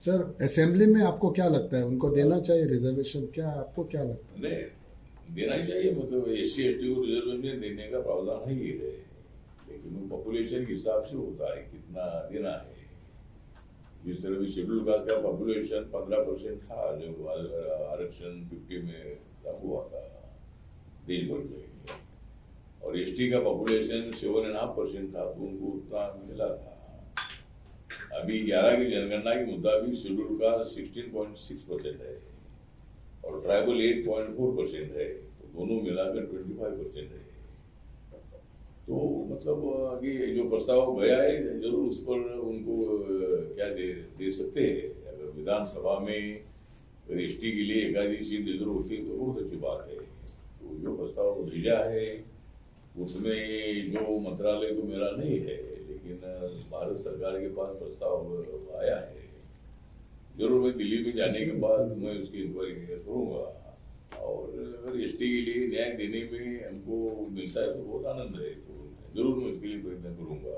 Sir, assembly में आपको क्या लगता है, उनको देना चाहिए रिजर्वेशन? क्या आपको क्या लगता है? नहीं, देना ही चाहिए। मतलब SC ST को रिजर्वेशन देने का प्रावधान ही है, लेकिन वो पॉपुलेशन के हिसाब से होता है कितना देना है। जिस तरह भी शेड्यूल कास्ट का पॉपुलेशन 15% था जब आरक्षण 50 में लागू हुआ था देश भर में, और ST का पॉपुलेशन 7.5% था, तो उनको उतना मिला था। अभी 11 की जनगणना के मुताबिक शेड्यूल का 16.6% है और ट्राइबल 8.4% है, तो दोनों मिलाकर 25% है। तो मतलब आगे जो प्रस्ताव गया है जरूर उस पर उनको क्या दे सकते हैं। अगर विधानसभा में ST के लिए एकाधिक सीट रिजर्व होती है तो बहुत अच्छी बात है। तो जो प्रस्ताव भेजा है उसमें जो मंत्रालय तो मेरा नहीं है, लेकिन भारत सरकार के पास प्रस्ताव आया है। जरूर मैं दिल्ली में जाने के बाद मैं उसकी इंक्वायरी करूंगा, और अगर ST के लिए न्याय देने में हमको मिलता है तो बहुत आनंद है, तो जरूर मैं इसके लिए प्रयत्न करूंगा।